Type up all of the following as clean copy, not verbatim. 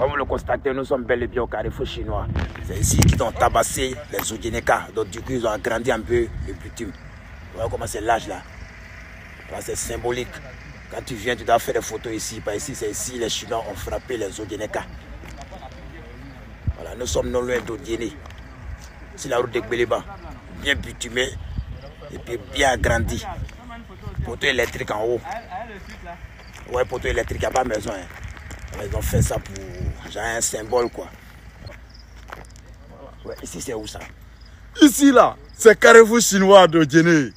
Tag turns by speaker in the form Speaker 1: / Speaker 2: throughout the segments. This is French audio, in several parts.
Speaker 1: Comme vous le constatez, nous sommes bel et bien au carrefour chinois. C'est ici qu'ils ont tabassé les Odjeneka. Donc du coup, ils ont agrandi un peu le bitume. Vous voyez comment c'est l'âge là. C'est symbolique. Quand tu viens, tu dois faire des photos ici. Par ici, c'est ici les Chinois ont frappé les Odjeneka. Voilà, nous sommes non loin d'Odjené. C'est la route de Gbéléba. Bien bitumée et puis bien agrandie. Poteau électrique en haut. Ouais, poteau électrique, il n'y a pas besoin. Ils ont fait ça pour genre un symbole quoi. Ouais, ici c'est où ça?
Speaker 2: Ici là, c'est carrefour chinois d'Odjené.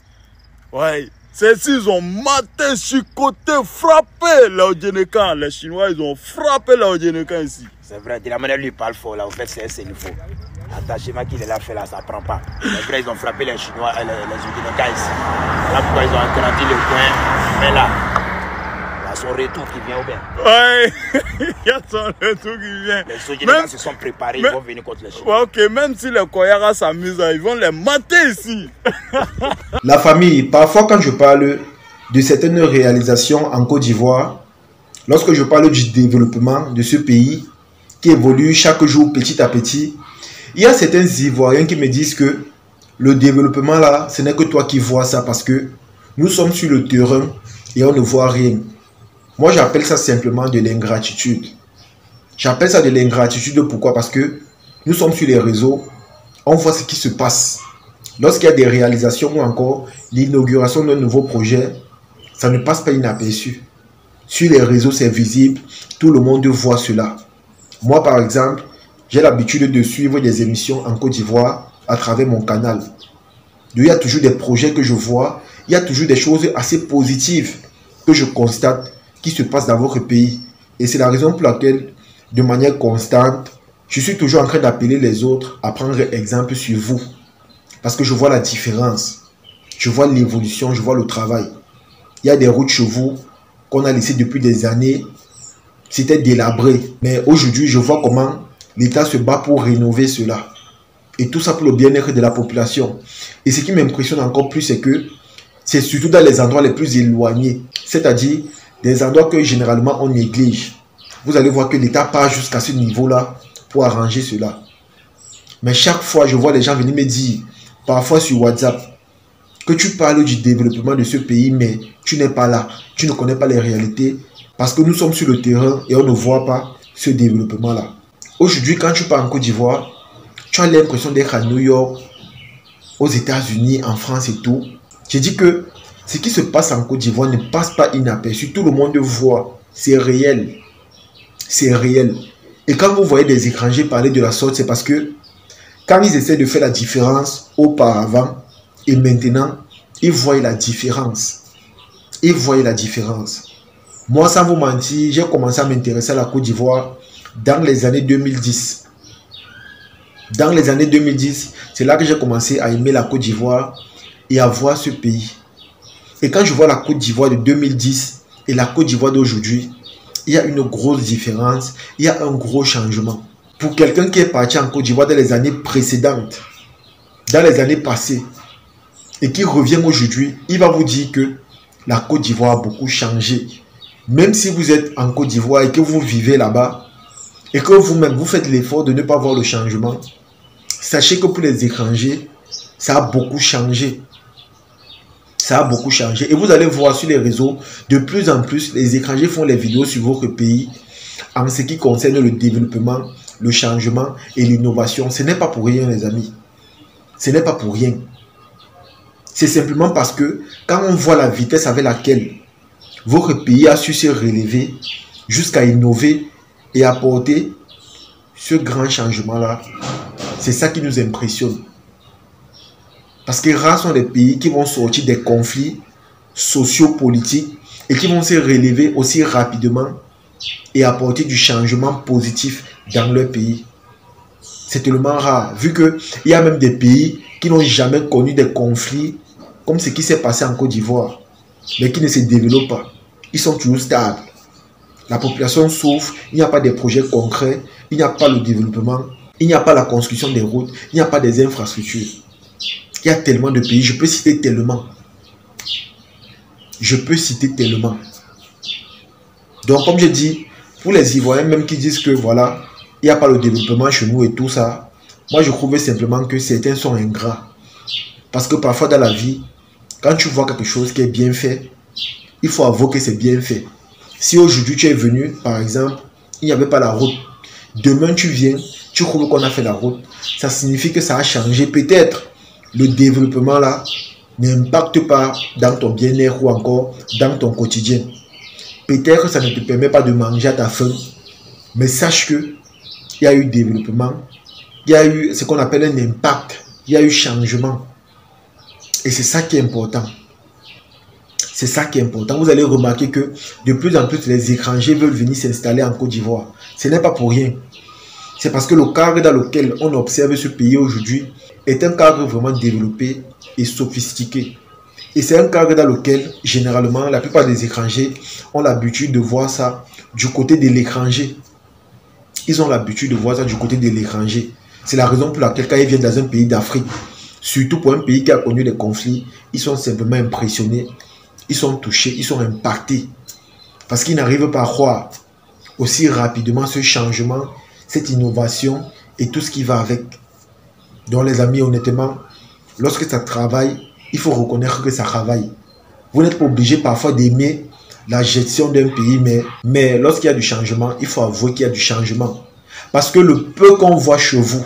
Speaker 2: Ouais, c'est ici ils ont maté, chicoté, frappé les Odjeneka. Les Chinois ils ont frappé les Odjeneka ici.
Speaker 1: C'est vrai, de la manière lui parle fort là, en fait c'est il faut. L'attachement qu'il a fait là, ça prend pas. C'est vrai, ils ont frappé les Chinois, les Odjeneka ici. Voilà pourquoi ils ont agrandi le coin. Mais là, son retour qui vient ou bien.
Speaker 2: Ouais, il y a son retour qui vient.
Speaker 1: Les Odjeneka se sont préparés, ils vont venir contre les Chinois.
Speaker 2: Ouais, ok, même si les Koyara s'amusent, ils vont les mater ici.
Speaker 3: La famille, parfois quand je parle de certaines réalisations en Côte d'Ivoire, lorsque je parle du développement de ce pays qui évolue chaque jour petit à petit, il y a certains Ivoiriens qui me disent que le développement là, ce n'est que toi qui vois ça parce que nous sommes sur le terrain et on ne voit rien. Moi, j'appelle ça simplement de l'ingratitude. J'appelle ça de l'ingratitude pourquoi? Parce que nous sommes sur les réseaux, on voit ce qui se passe. Lorsqu'il y a des réalisations ou encore l'inauguration d'un nouveau projet, ça ne passe pas inaperçu. Sur les réseaux, c'est visible, tout le monde voit cela. Moi, par exemple, j'ai l'habitude de suivre des émissions en Côte d'Ivoire à travers mon canal. Il y a toujours des projets que je vois, il y a toujours des choses assez positives que je constate qui se passent dans votre pays. Et c'est la raison pour laquelle, de manière constante, je suis toujours en train d'appeler les autres à prendre exemple sur vous. Parce que je vois la différence. Je vois l'évolution, je vois le travail. Il y a des routes chez vous qu'on a laissées depuis des années. C'était délabré. Mais aujourd'hui, je vois comment l'État se bat pour rénover cela. Et tout ça pour le bien-être de la population. Et ce qui m'impressionne encore plus, c'est que c'est surtout dans les endroits les plus éloignés. C'est-à-dire des endroits que généralement on néglige. Vous allez voir que l'État part jusqu'à ce niveau-là pour arranger cela. Mais chaque fois, je vois les gens venir me dire, parfois sur WhatsApp, que tu parles du développement de ce pays, mais tu n'es pas là. Tu ne connais pas les réalités parce que nous sommes sur le terrain et on ne voit pas ce développement-là. Aujourd'hui, quand tu pars en Côte d'Ivoire, tu as l'impression d'être à New York, aux États-Unis, en France et tout. Je dis que ce qui se passe en Côte d'Ivoire ne passe pas inaperçu. Tout le monde voit. C'est réel. C'est réel. Et quand vous voyez des étrangers parler de la sorte, c'est parce que quand ils essaient de faire la différence auparavant et maintenant, ils voient la différence. Ils voient la différence. Moi, sans vous mentir, j'ai commencé à m'intéresser à la Côte d'Ivoire dans les années 2010. Dans les années 2010, c'est là que j'ai commencé à aimer la Côte d'Ivoire et à voir ce pays. Et quand je vois la Côte d'Ivoire de 2010 et la Côte d'Ivoire d'aujourd'hui, il y a une grosse différence, il y a un gros changement. Pour quelqu'un qui est parti en Côte d'Ivoire dans les années précédentes, dans les années passées, et qui revient aujourd'hui, il va vous dire que la Côte d'Ivoire a beaucoup changé. Même si vous êtes en Côte d'Ivoire et que vous vivez là-bas, et que vous-même vous faites l'effort de ne pas voir le changement, sachez que pour les étrangers, ça a beaucoup changé. Ça a beaucoup changé. Et vous allez voir sur les réseaux, de plus en plus, les étrangers font les vidéos sur votre pays en ce qui concerne le développement, le changement et l'innovation. Ce n'est pas pour rien, les amis. Ce n'est pas pour rien. C'est simplement parce que quand on voit la vitesse avec laquelle votre pays a su se relever jusqu'à innover et apporter ce grand changement-là, c'est ça qui nous impressionne. Parce que rares sont les pays qui vont sortir des conflits socio-politiques et qui vont se relever aussi rapidement et apporter du changement positif dans leur pays. C'est tellement rare, vu qu'il y a même des pays qui n'ont jamais connu des conflits comme ce qui s'est passé en Côte d'Ivoire, mais qui ne se développent pas. Ils sont toujours stables. La population souffre, il n'y a pas de projets concrets, il n'y a pas le développement, il n'y a pas la construction des routes, il n'y a pas des infrastructures. Il y a tellement de pays, je peux citer tellement. Je peux citer tellement. Donc, comme je dis, Pour les Ivoiriens même qui disent que voilà, il n'y a pas le développement chez nous et tout ça, moi je trouve simplement que certains sont ingrats. Parce que parfois dans la vie, quand tu vois quelque chose qui est bien fait, il faut avouer que c'est bien fait. Si aujourd'hui tu es venu, par exemple, il n'y avait pas la route. Demain tu viens, tu trouves qu'on a fait la route. Ça signifie que ça a changé. Peut-être le développement là n'impacte pas dans ton bien-être ou encore dans ton quotidien. Peut-être que ça ne te permet pas de manger à ta faim. Mais sache qu'il y a eu développement. Il y a eu ce qu'on appelle un impact. Il y a eu changement. Et c'est ça qui est important. C'est ça qui est important. Vous allez remarquer que de plus en plus, les étrangers veulent venir s'installer en Côte d'Ivoire. Ce n'est pas pour rien. C'est parce que le cadre dans lequel on observe ce pays aujourd'hui est un cadre vraiment développé et sophistiqué. Et c'est un cadre dans lequel, généralement, la plupart des étrangers ont l'habitude de voir ça du côté de l'étranger. Ils ont l'habitude de voir ça du côté de l'étranger. C'est la raison pour laquelle, quand ils viennent dans un pays d'Afrique, surtout pour un pays qui a connu des conflits, ils sont simplement impressionnés, ils sont touchés, ils sont impactés. Parce qu'ils n'arrivent pas à croire aussi rapidement ce changement, cette innovation et tout ce qui va avec. Donc les amis, honnêtement, lorsque ça travaille, il faut reconnaître que ça travaille. Vous n'êtes pas obligé parfois d'aimer la gestion d'un pays, mais lorsqu'il y a du changement, il faut avouer qu'il y a du changement. Parce que le peu qu'on voit chez vous,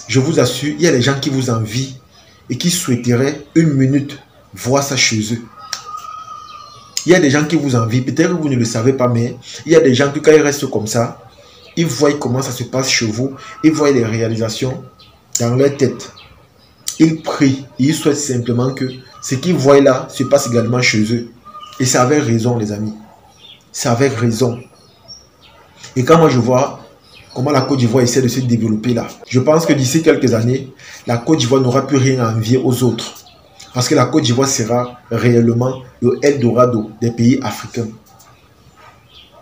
Speaker 3: je vous assure, il y a des gens qui vous envient et qui souhaiteraient une minute voir ça chez eux. Il y a des gens qui vous envient, peut-être que vous ne le savez pas, mais il y a des gens qui, quand ils restent comme ça, ils voient comment ça se passe chez vous, ils voient les réalisations dans leur tête. Ils prient, ils souhaitent simplement que ce qu'ils voient là se passe également chez eux. Et c'est avec raison, les amis. C'est avec raison. Et quand moi je vois comment la Côte d'Ivoire essaie de se développer là, je pense que d'ici quelques années, la Côte d'Ivoire n'aura plus rien à envier aux autres. Parce que la Côte d'Ivoire sera réellement le Eldorado des pays africains.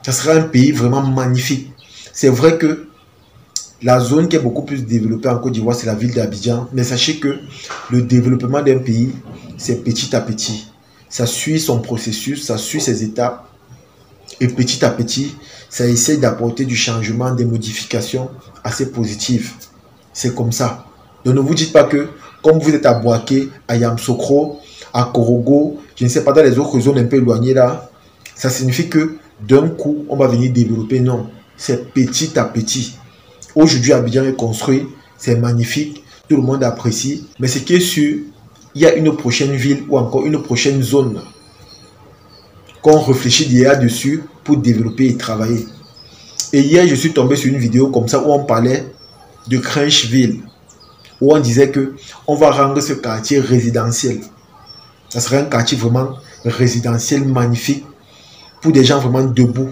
Speaker 3: Ça sera un pays vraiment magnifique. C'est vrai que la zone qui est beaucoup plus développée en Côte d'Ivoire, c'est la ville d'Abidjan. Mais sachez que le développement d'un pays, c'est petit à petit. Ça suit son processus, ça suit ses étapes. Et petit à petit, ça essaie d'apporter du changement, des modifications assez positives. C'est comme ça. Donc ne vous dites pas que, comme vous êtes à Boaké, à Yamoussoukro, à Korogo, je ne sais pas, dans les autres zones un peu éloignées là, ça signifie que d'un coup, on va venir développer. Non, c'est petit à petit. Aujourd'hui, Abidjan est construit, c'est magnifique, tout le monde apprécie. Mais ce qui est sûr, il y a une prochaine ville ou encore une prochaine zone qu'on réfléchit déjà dessus pour développer et travailler. Et hier, je suis tombé sur une vidéo comme ça où on parlait de Crunchville, où on disait que on va rendre ce quartier résidentiel. Ça serait un quartier vraiment résidentiel magnifique pour des gens vraiment debout.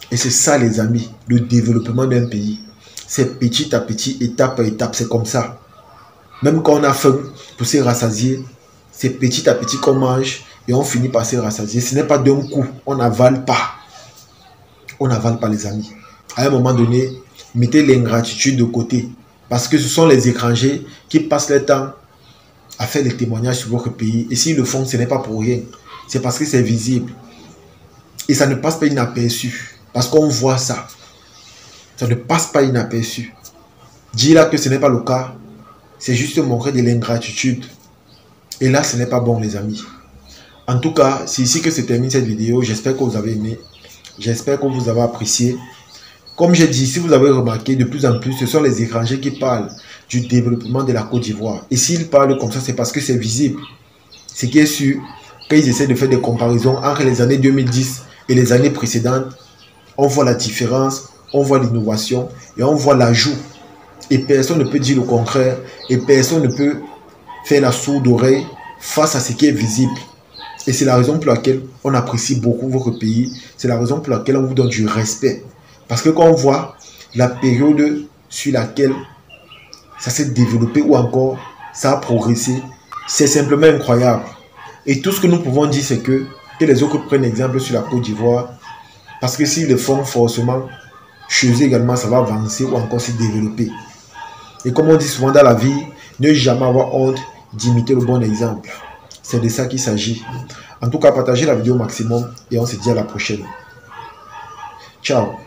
Speaker 3: Et c'est ça, les amis, le développement d'un pays. C'est petit à petit, étape à étape, c'est comme ça. Même quand on a faim pour se rassasier, c'est petit à petit qu'on mange et on finit par se rassasier. Ce n'est pas d'un coup, on n'avale pas. On n'avale pas, les amis. À un moment donné, mettez l'ingratitude de côté. Parce que ce sont les étrangers qui passent leur temps à faire des témoignages sur votre pays. Et s'ils le font, ce n'est pas pour rien. C'est parce que c'est visible. Et ça ne passe pas inaperçu. Parce qu'on voit ça. Ça ne passe pas inaperçu. Dis là que ce n'est pas le cas. C'est juste montrer de l'ingratitude. Et là, ce n'est pas bon, les amis. En tout cas, c'est ici que se termine cette vidéo. J'espère que vous avez aimé. J'espère que vous avez apprécié. Comme j'ai dit, si vous avez remarqué, de plus en plus, ce sont les étrangers qui parlent du développement de la Côte d'Ivoire. Et s'ils parlent comme ça, c'est parce que c'est visible. Ce qui est sûr, quand ils essaient de faire des comparaisons entre les années 2010 et les années précédentes, on voit la différence, on voit l'innovation et on voit l'ajout. Et personne ne peut dire le contraire. Et personne ne peut faire la sourde oreille face à ce qui est visible. Et c'est la raison pour laquelle on apprécie beaucoup votre pays. C'est la raison pour laquelle on vous donne du respect. Parce que quand on voit la période sur laquelle ça s'est développé ou encore ça a progressé, c'est simplement incroyable. Et tout ce que nous pouvons dire, c'est que les autres prennent exemple sur la Côte d'Ivoire. Parce que s'ils le font forcément, chez eux également, ça va avancer ou encore se développer. Et comme on dit souvent dans la vie, ne jamais avoir honte d'imiter le bon exemple. C'est de ça qu'il s'agit. En tout cas, partagez la vidéo au maximum et on se dit à la prochaine. Ciao.